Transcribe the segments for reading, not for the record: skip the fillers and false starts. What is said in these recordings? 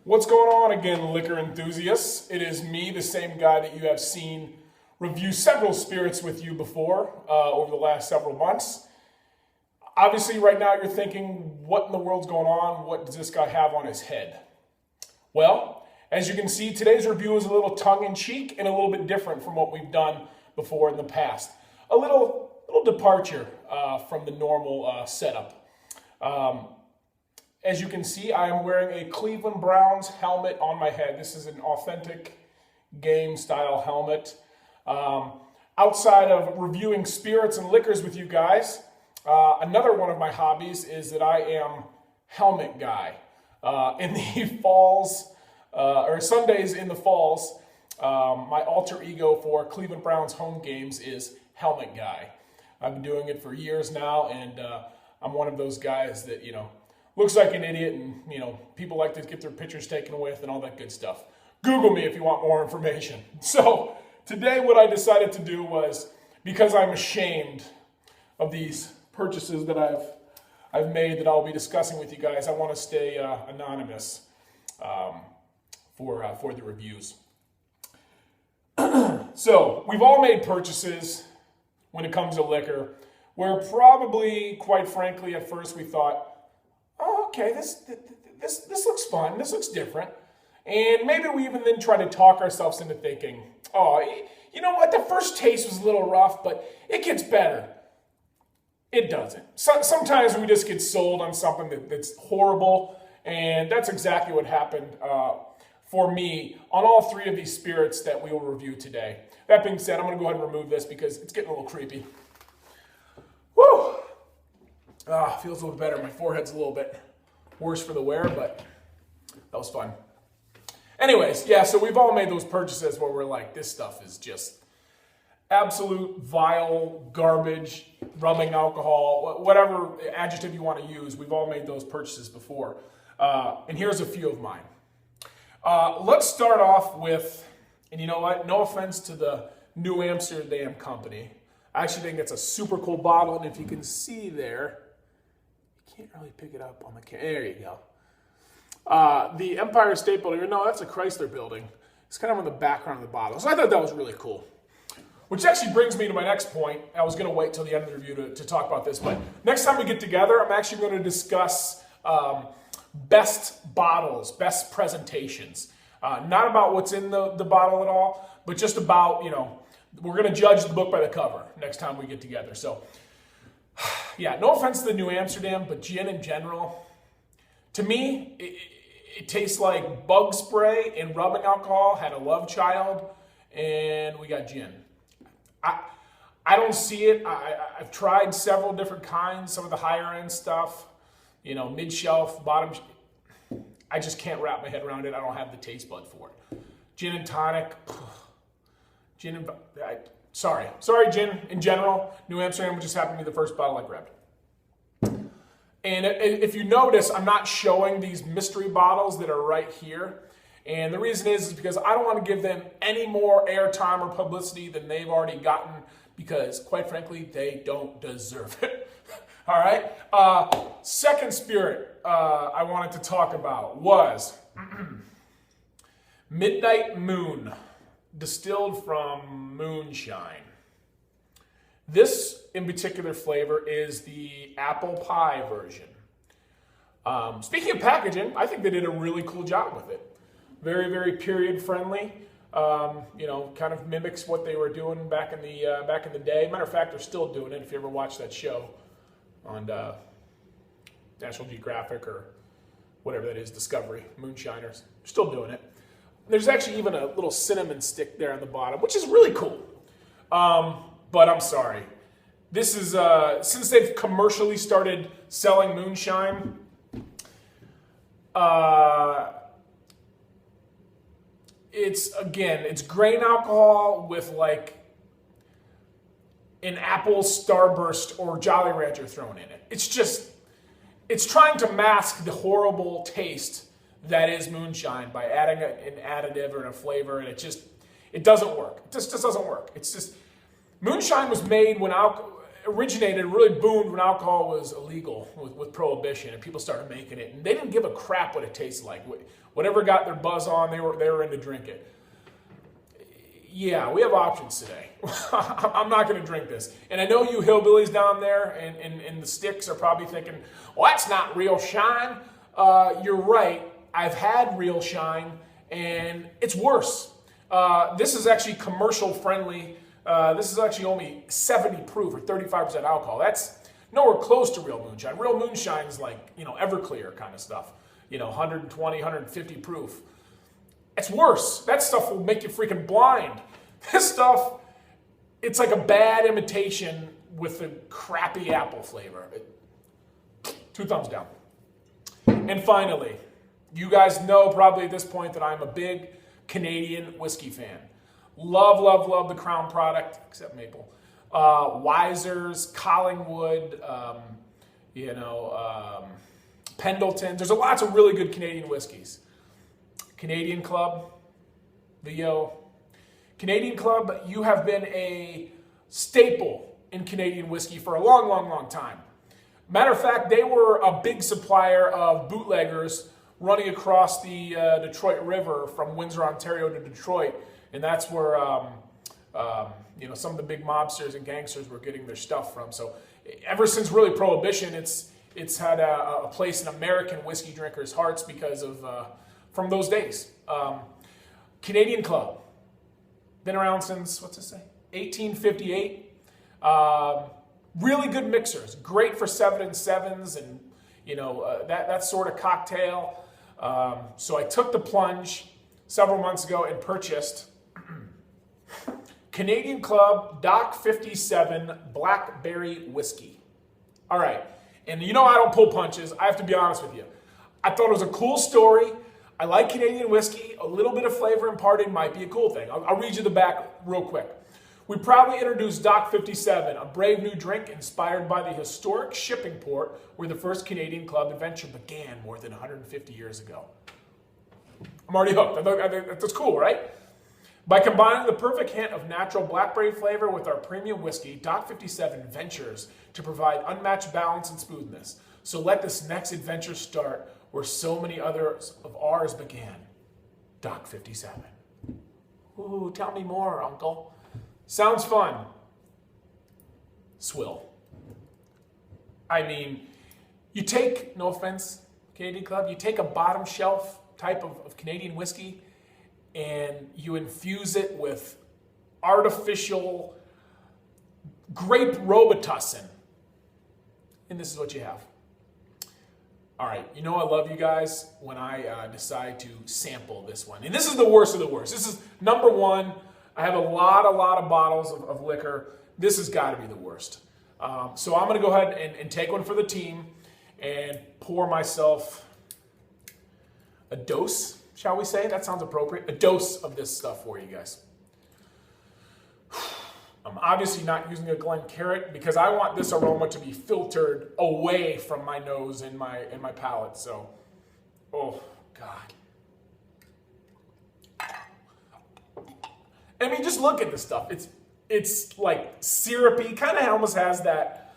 What's going on again, liquor enthusiasts? It is me, the same guy that you have seen review several spirits with you before over the last several months. Obviously, right now you're thinking, what in the world's going on? What does this guy have on his head? Well, as you can see, today's review is a little tongue-in-cheek and a little bit different from what we've done before in the past. A little departure from the normal setup. As you can see, I am wearing a Cleveland Browns helmet on my head. This is an authentic game-style helmet. Outside of reviewing spirits and liquors with you guys, another one of my hobbies is that I am helmet guy. In the falls, or Sundays in the falls, my alter ego for Cleveland Browns home games is helmet guy. I've been doing it for years now, and I'm one of those guys that, looks like an idiot, and people like to get their pictures taken with and all that good stuff. Google me if you want more information. So today what I decided to do was, because I'm ashamed of these purchases that I've made that I'll be discussing with you guys, I want to stay anonymous for the reviews. So we've all made purchases when it comes to liquor where probably, quite frankly, at first we thought, oh, okay, this looks fun, this looks different. And maybe we even then try to talk ourselves into thinking, oh, you know what, the first taste was a little rough, but it gets better. It doesn't. Sometimes we just get sold on something that's horrible, and that's exactly what happened for me on all three of these spirits that we will review today. That being said, I'm going to go ahead and remove this because it's getting a little creepy. Woo! Feels a little better. My forehead's a little bit worse for the wear, but that was fun. Anyways, yeah, so we've all made those purchases where we're like, this stuff is just absolute vile garbage, rubbing alcohol, whatever adjective you want to use. We've all made those purchases before. And here's a few of mine. Let's start off with, and you know what? No offense to the New Amsterdam company. I actually think it's a super cool bottle, and if you can see there, you can't really pick it up on the camera. There you go. The Empire State Building, no, that's a Chrysler building. It's kind of on the background of the bottle. So I thought that was really cool. Which actually brings me to my next point. I was going to wait till the end of the review to talk about this, but next time we get together, I'm actually going to discuss best bottles, best presentations. Not about what's in the bottle at all, but just about, we're going to judge the book by the cover next time we get together. So, yeah, no offense to the New Amsterdam, but gin in general, to me, it tastes like bug spray and rubbing alcohol had a love child, and we got gin. I don't see it. I've tried several different kinds, some of the higher end stuff, mid-shelf, bottom. I just can't wrap my head around it. I don't have the taste bud for it. Gin and tonic. Sorry, gin in general. New Amsterdam just happened to be the first bottle I grabbed. And if you notice, I'm not showing these mystery bottles that are right here. And the reason is because I don't want to give them any more airtime or publicity than they've already gotten, because quite frankly, they don't deserve it. All right. Second spirit I wanted to talk about was Midnight Moon, distilled from moonshine. This in particular flavor is the apple pie version. Speaking of packaging, I think they did a really cool job with it. Very, very period friendly. Kind of mimics what they were doing back in the day. Matter of fact, they're still doing it. If you ever watch that show on National Geographic or whatever that is, Discovery, Moonshiners, still doing it. There's actually even a little cinnamon stick there on the bottom, which is really cool. But I'm sorry. This is, since they've commercially started selling moonshine, it's grain alcohol with like an apple Starburst or Jolly Rancher thrown in it. It's trying to mask the horrible taste that is moonshine by adding an additive or a flavor, and it doesn't work. It just doesn't work. It's just, moonshine was made when originated, really boomed when alcohol was illegal with Prohibition, and people started making it. And they didn't give a crap what it tasted like. Whatever got their buzz on, they were in to drink it. Yeah, we have options today. I'm not going to drink this. And I know you hillbillies down there and the sticks are probably thinking, well, that's not real shine. You're right. I've had real shine, and it's worse. This is actually commercial friendly. This is actually only 70 proof or 35% alcohol. That's nowhere close to real moonshine. Real moonshine is like, Everclear kind of stuff. 120, 150 proof. It's worse. That stuff will make you freaking blind. This stuff, it's like a bad imitation with a crappy apple flavor. 2 thumbs down. And finally, you guys know probably at this point that I'm a big Canadian whiskey fan. Love, love, love the Crown product, except maple. Wiser's, Collingwood, Pendleton. There's lots of really good Canadian whiskeys. Canadian Club, VO. Canadian Club, you have been a staple in Canadian whiskey for a long, long, long time. Matter of fact, they were a big supplier of bootleggers running across the Detroit River from Windsor, Ontario to Detroit. And that's where some of the big mobsters and gangsters were getting their stuff from. So ever since really Prohibition, it's had a place in American whiskey drinkers' hearts because of from those days. Canadian Club, been around since, 1858. Really good mixers, great for 7 and 7s and that sort of cocktail. So I took the plunge several months ago and purchased Canadian Club Doc 57 Blackberry Whiskey. All right, and I don't pull punches. I have to be honest with you. I thought it was a cool story. I like Canadian whiskey. A little bit of flavor imparted might be a cool thing. I'll read you the back real quick. We proudly introduce Doc 57, a brave new drink inspired by the historic shipping port where the first Canadian Club adventure began more than 150 years ago. I'm already hooked. I think that's cool, right? By combining the perfect hint of natural blackberry flavor with our premium whiskey, Doc 57 ventures to provide unmatched balance and smoothness. So let this next adventure start where so many others of ours began. Doc 57. Ooh, tell me more, Uncle. Sounds fun. Swill. I mean, you take, no offense, Canadian Club, you take a bottom shelf type of Canadian whiskey and you infuse it with artificial grape Robitussin. And this is what you have. All right, I love you guys when I decide to sample this one. And this is the worst of the worst. This is number one. I have a lot of bottles of liquor. This has got to be the worst. So I'm going to go ahead and take one for the team and pour myself a dose, shall we say? That sounds appropriate. A dose of this stuff for you guys. I'm obviously not using a Glencairn because I want this aroma to be filtered away from my nose and my palate. So, oh God. I mean, just look at this stuff. It's like syrupy, kind of almost has that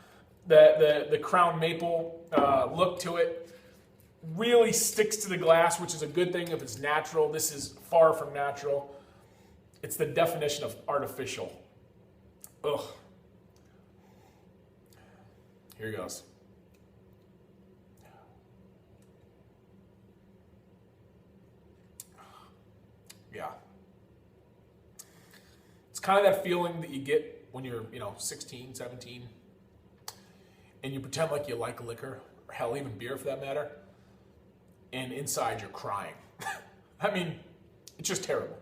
the Crown Maple look to it. Really sticks to the glass, which is a good thing if it's natural. This is far from natural. It's the definition of artificial. Ugh. Here goes. Yeah. It's kind of that feeling that you get when you're, 16, 17, and you pretend like you like liquor, or hell, even beer for that matter, and inside you're crying. I mean, it's just terrible.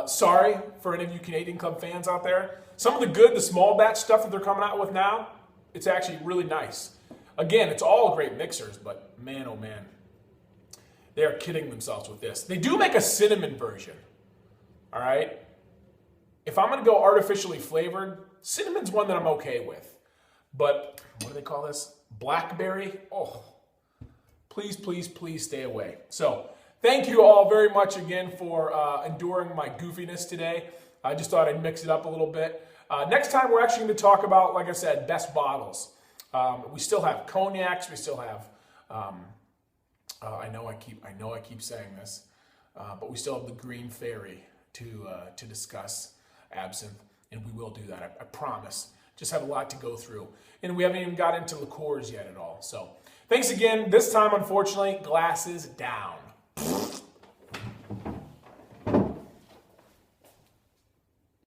Sorry for any of you Canadian Club fans out there. Some of the small batch stuff that they're coming out with now, it's actually really nice. Again, it's all great mixers, but man, oh man, they are kidding themselves with this. They do make a cinnamon version, all right? If I'm going to go artificially flavored, cinnamon's one that I'm okay with. But what do they call this? Blackberry? Oh, please, please, please stay away. So thank you all very much again for enduring my goofiness today. I just thought I'd mix it up a little bit. Next time, we're actually going to talk about, like I said, best bottles. We still have cognacs. We still have. I know I keep saying this, but we still have the Green Fairy to discuss, absinthe, and we will do that. I promise. Just have a lot to go through, and we haven't even got into liqueurs yet at all. So, thanks again. This time, unfortunately, glasses down.